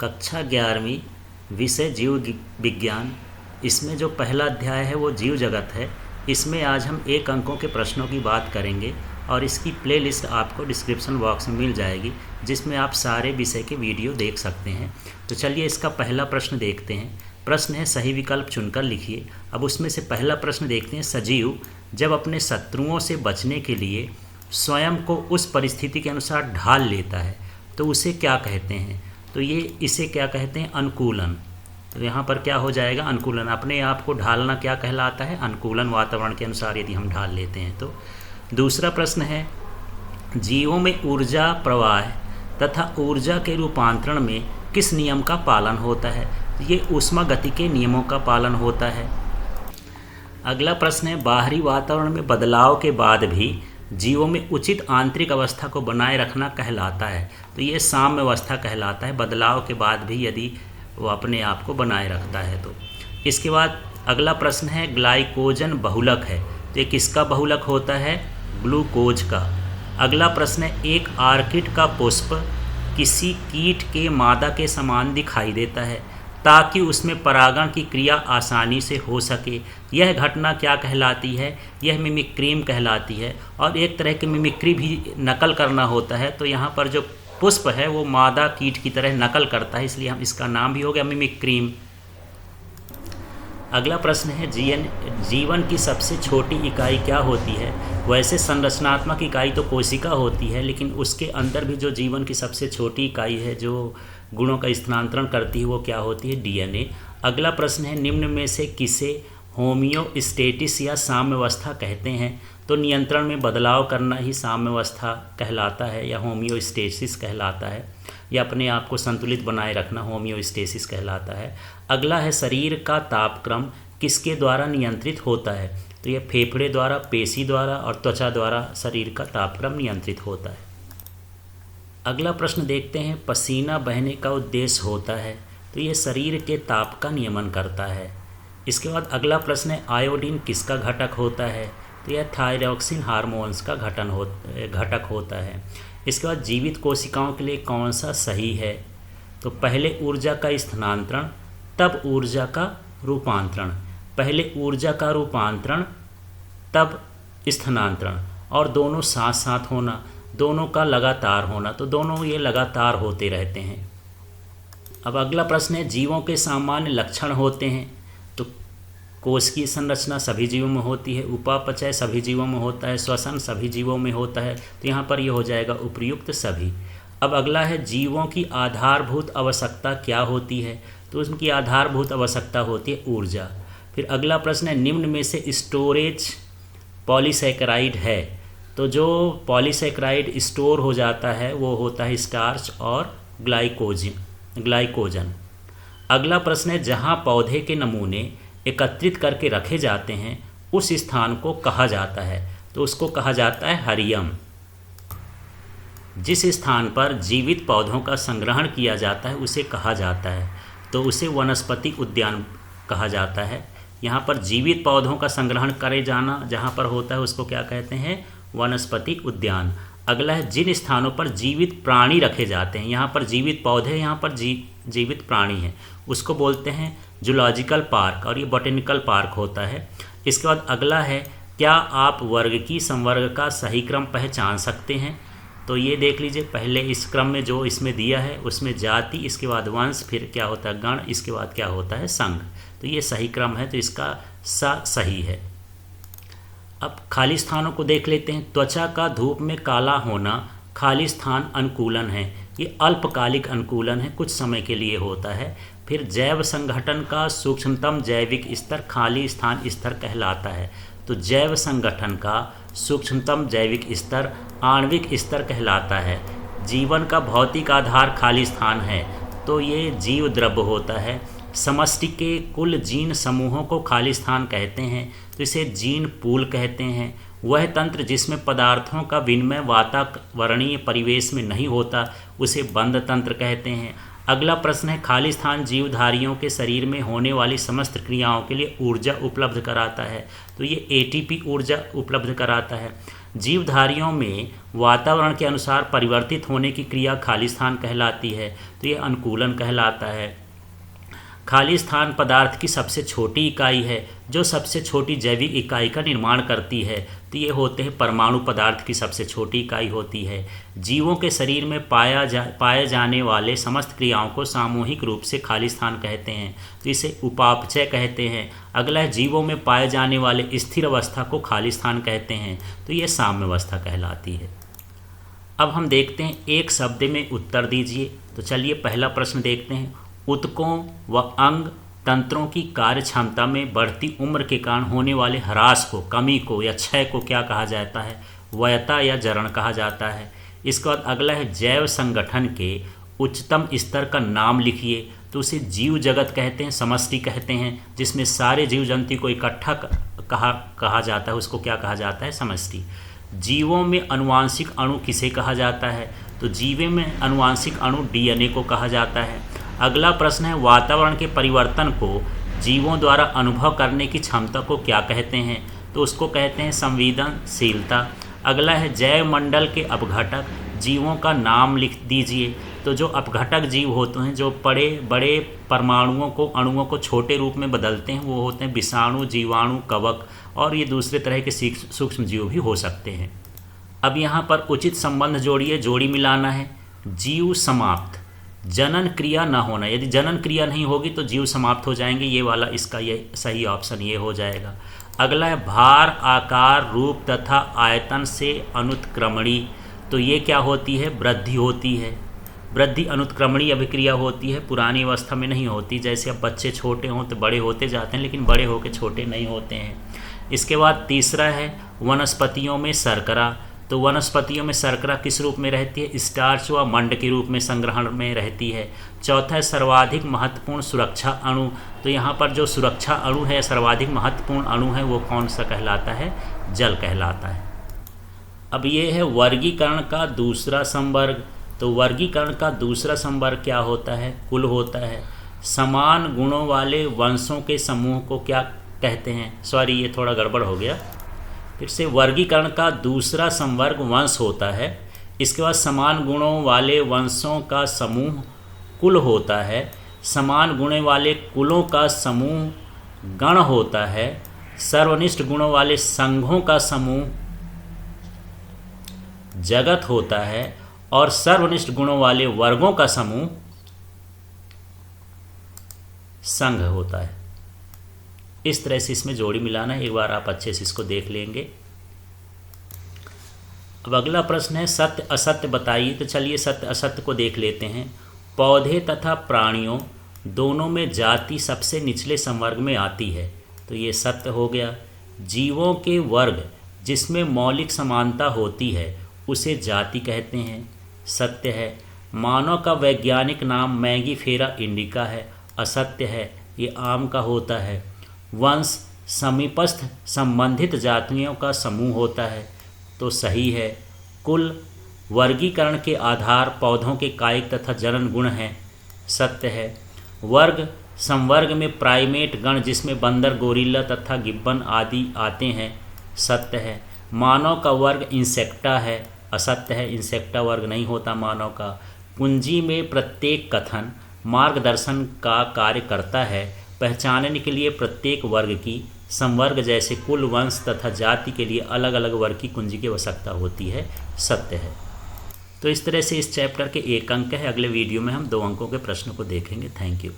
कक्षा 11वीं विषय जीव विज्ञान। इसमें जो पहला अध्याय है वो जीव जगत है। इसमें आज हम 1 अंकों के प्रश्नों की बात करेंगे और इसकी प्लेलिस्ट आपको डिस्क्रिप्शन बॉक्स में मिल जाएगी, जिसमें आप सारे विषय के वीडियो देख सकते हैं। तो चलिए इसका पहला प्रश्न देखते हैं। प्रश्न है सही विकल्प चुनकर लिखिए। अब उसमें से पहला प्रश्न देखते हैं। सजीव जब अपने शत्रुओं से बचने के लिए स्वयं को उस परिस्थिति के अनुसार ढाल लेता है तो उसे क्या कहते हैं? तो इसे क्या कहते हैं? अनुकूलन। तो यहाँ पर क्या हो जाएगा? अनुकूलन। अपने आप को ढालना क्या कहलाता है? अनुकूलन। वातावरण के अनुसार यदि हम ढाल लेते हैं तो। दूसरा प्रश्न है जीवों में ऊर्जा प्रवाह तथा ऊर्जा के रूपांतरण में किस नियम का पालन होता है? ये ऊष्मागति के नियमों का पालन होता है। अगला प्रश्न है बाहरी वातावरण में बदलाव के बाद भी जीवों में उचित आंतरिक अवस्था को बनाए रखना कहलाता है। तो ये साम्य अवस्था कहलाता है, बदलाव के बाद भी यदि वो अपने आप को बनाए रखता है तो। इसके बाद अगला प्रश्न है ग्लाइकोजन बहुलक है, तो ये किसका बहुलक होता है? ग्लूकोज का। अगला प्रश्न है एक आर्किड का पुष्प किसी कीट के मादा के समान दिखाई देता है ताकि उसमें परागण की क्रिया आसानी से हो सके। यह घटना क्या कहलाती है? यह मिमिक्रीम कहलाती है। और एक तरह की मिमिक्री भी नकल करना होता है, तो यहाँ पर जो पुष्प है वो मादा कीट की तरह नकल करता है, इसलिए हम इसका नाम भी हो गया मिमिक्रीम। अगला प्रश्न है जीवन की सबसे छोटी इकाई क्या होती है? वैसे संरचनात्मक इकाई तो कोशिका होती है, लेकिन उसके अंदर भी जो जीवन की सबसे छोटी इकाई है जो गुणों का स्थानांतरण करती है वो क्या होती है? डीएनए। अगला प्रश्न है निम्न में से किसे होमियोस्टेसिस या साम्यावस्था कहते हैं? तो नियंत्रण में बदलाव करना ही साम्यावस्था कहलाता है या होमियोस्टेसिस कहलाता है, या अपने आप को संतुलित बनाए रखना होमियोस्टेसिस कहलाता है। अगला है शरीर का तापक्रम किसके द्वारा नियंत्रित होता है? तो यह फेफड़े द्वारा, पेशी द्वारा और त्वचा द्वारा शरीर का तापक्रम नियंत्रित होता है। अगला प्रश्न देखते हैं पसीना बहने का उद्देश्य होता है, तो ये शरीर के ताप का नियमन करता है। इसके बाद अगला प्रश्न है आयोडीन किसका घटक होता है? तो यह थायरॉक्सिन हार्मोन्स का घटक होता है। इसके बाद जीवित कोशिकाओं के लिए कौन सा सही है? तो पहले ऊर्जा का स्थानांतरण तब ऊर्जा का रूपांतरण, पहले ऊर्जा का रूपांतरण तब स्थानांतरण, और दोनों साथ साथ होना, दोनों का लगातार होना, तो दोनों ये लगातार होते रहते हैं। अब अगला प्रश्न है जीवों के सामान्य लक्षण होते हैं, तो कोश की संरचना सभी जीवों में होती है, उपापचय सभी जीवों में होता है, श्वसन सभी जीवों में होता है, तो यहाँ पर ये हो जाएगा उपर्युक्त सभी। अब अगला है जीवों की आधारभूत आवश्यकता क्या होती है? तो उनकी आधारभूत आवश्यकता होती है ऊर्जा। फिर अगला प्रश्न है निम्न में से स्टोरेज पॉलीसैकेराइड है, तो जो पॉलीसैकेराइड स्टोर हो जाता है वो होता है स्टार्च और ग्लाइकोजन। अगला प्रश्न है जहाँ पौधे के नमूने एकत्रित करके रखे जाते हैं उस स्थान को कहा जाता है? तो उसको कहा जाता है हरियम। जिस स्थान पर जीवित पौधों का संग्रहण किया जाता है उसे कहा जाता है, तो उसे वनस्पति उद्यान कहा जाता है। यहाँ पर जीवित पौधों का संग्रहण करे जाना जहाँ पर होता है उसको क्या कहते हैं? वनस्पति उद्यान। अगला है जिन स्थानों पर जीवित प्राणी रखे जाते हैं, यहाँ पर जीवित पौधे, यहाँ पर जीवित प्राणी हैं, उसको बोलते हैं जूलॉजिकल पार्क, और ये बॉटेनिकल पार्क होता है। इसके बाद अगला है क्या आप वर्ग की संवर्ग का सही क्रम पहचान सकते हैं? तो ये देख लीजिए, पहले इस क्रम में जो इसमें दिया है उसमें जाति, इसके बाद वंश, फिर क्या होता है गण, इसके बाद क्या होता है संघ। तो ये सही क्रम है, तो इसका सही है। अब खाली स्थानों को देख लेते हैं। त्वचा का धूप में काला होना खाली स्थान अनुकूलन है, ये अल्पकालिक अनुकूलन है, कुछ समय के लिए होता है। फिर जैव संगठन का सूक्ष्मतम जैविक स्तर खाली स्थान स्तर कहलाता है, तो जैव संगठन का सूक्ष्मतम जैविक स्तर आणविक स्तर कहलाता है। जीवन का भौतिक आधार खाली स्थान है, तो ये जीव द्रव्य होता है। समष्टि के कुल जीन समूहों को खाली स्थान कहते हैं, तो इसे जीन पूल कहते हैं। वह तंत्र जिसमें पदार्थों का विनिमय वातावरणीय परिवेश में नहीं होता उसे बंद तंत्र कहते हैं। अगला प्रश्न है खाली स्थान जीवधारियों के शरीर में होने वाली समस्त क्रियाओं के लिए ऊर्जा उपलब्ध कराता है, तो ये एटीपी ऊर्जा उपलब्ध कराता है। जीवधारियों में वातावरण के अनुसार परिवर्तित होने की क्रिया खालिस्तान कहलाती है, तो ये अनुकूलन कहलाता है। खालिस्तान पदार्थ की सबसे छोटी इकाई है जो सबसे छोटी जैविक इकाई का निर्माण करती है, तो ये होते हैं परमाणु पदार्थ की सबसे छोटी इकाई होती है। जीवों के शरीर में पाए जाने वाले समस्त क्रियाओं को सामूहिक रूप से खालिस्तान कहते हैं, तो इसे उपापचय कहते हैं। अगला है जीवों में पाए जाने वाले स्थिर अवस्था को खालिस्तान कहते हैं, तो ये साम्य अवस्था कहलाती है। अब हम देखते हैं एक शब्द में उत्तर दीजिए। तो चलिए पहला प्रश्न देखते हैं। ऊतकों व अंग तंत्रों की कार्य क्षमता में बढ़ती उम्र के कारण होने वाले ह्रास को, कमी को या क्षय को क्या कहा जाता है? वयता या जरण कहा जाता है। इसके बाद अगला है जैव संगठन के उच्चतम स्तर का नाम लिखिए। तो उसे जीव जगत कहते हैं, समष्टि कहते हैं, जिसमें सारे जीव जंतु को इकट्ठा कहा जाता है, उसको क्या कहा जाता है? समष्टि। जीवों में अनुवांशिक अणु किसे कहा जाता है? तो जीवों में अनुवांशिक अणु डीएनए को कहा जाता है। अगला प्रश्न है वातावरण के परिवर्तन को जीवों द्वारा अनुभव करने की क्षमता को क्या कहते हैं? तो उसको कहते हैं संवेदनशीलता। अगला है जैव मंडल के अपघटक जीवों का नाम लिख दीजिए। तो जो अपघटक जीव होते हैं, जो बड़े बड़े परमाणुओं को, अणुओं को छोटे रूप में बदलते हैं, वो होते हैं विषाणु, जीवाणु, कवक, और ये दूसरे तरह के सूक्ष्म जीव भी हो सकते हैं। अब यहाँ पर उचित संबंध जोड़िए, जोड़ी मिलाना है। जीव समाप्त, जनन क्रिया न होना। यदि जनन क्रिया नहीं होगी तो जीव समाप्त हो जाएंगे, ये वाला इसका ये सही ऑप्शन ये हो जाएगा। अगला है भार, आकार, रूप तथा आयतन से अनुत्क्रमणी। तो ये क्या होती है? वृद्धि होती है। वृद्धि अनुत्क्रमणीय अभिक्रिया होती है, पुरानी अवस्था में नहीं होती। जैसे अब बच्चे छोटे हों तो बड़े होते जाते हैं, लेकिन बड़े होकर छोटे नहीं होते हैं। इसके बाद तीसरा है वनस्पतियों में शर्करा। तो वनस्पतियों में शर्करा किस रूप में रहती है? स्टार्च व मंड के रूप में संग्रहण में रहती है। चौथा है सर्वाधिक महत्वपूर्ण सुरक्षा अणु। तो यहाँ पर जो सुरक्षा अणु है, सर्वाधिक महत्वपूर्ण अणु है, वो कौन सा कहलाता है? जल कहलाता है। अब ये है वर्गीकरण का दूसरा संवर्ग। तो वर्गीकरण का दूसरा संवर्ग क्या होता है? कुल होता है। समान गुणों वाले वंशों के समूह को क्या कहते हैं? सॉरी, ये थोड़ा गड़बड़ हो गया, फिर से। वर्गीकरण का दूसरा संवर्ग वंश होता है। इसके बाद समान गुणों वाले वंशों का समूह कुल होता है। समान गुणों वाले कुलों का समूह गण होता है। सर्वनिष्ठ गुणों वाले संघों का समूह जगत होता है। और सर्वनिष्ठ गुणों वाले वर्गों का समूह संघ होता है। इस तरह से इसमें जोड़ी मिलाना है। एक बार आप अच्छे से इसको देख लेंगे। अब अगला प्रश्न है सत्य असत्य बताइए। तो चलिए सत्य असत्य को देख लेते हैं। पौधे तथा प्राणियों दोनों में जाति सबसे निचले संवर्ग में आती है, तो ये सत्य हो गया। जीवों के वर्ग जिसमें मौलिक समानता होती है उसे जाति कहते हैं, सत्य है। मानव का वैज्ञानिक नाम मैंगीफेरा इंडिका है, असत्य है, ये आम का होता है। वंश समीपस्थ संबंधित जातियों का समूह होता है, तो सही है। कुल वर्गीकरण के आधार पौधों के कायिक तथा जनन गुण हैं, सत्य है। वर्ग संवर्ग में प्राइमेट गण जिसमें बंदर, गोरिल्ला तथा गिब्बन आदि आते हैं, सत्य है। मानव का वर्ग इंसेक्टा है, असत्य है, इंसेक्टा वर्ग नहीं होता मानव का। कुंजी में प्रत्येक कथन मार्गदर्शन का कार्य करता है, पहचानने के लिए प्रत्येक वर्ग की संवर्ग जैसे कुल, वंश तथा जाति के लिए अलग अलग वर्ग की कुंजी की आवश्यकता होती है, सत्य है। तो इस तरह से इस चैप्टर के 1 अंक है। अगले वीडियो में हम 2 अंकों के प्रश्न को देखेंगे। Thank you.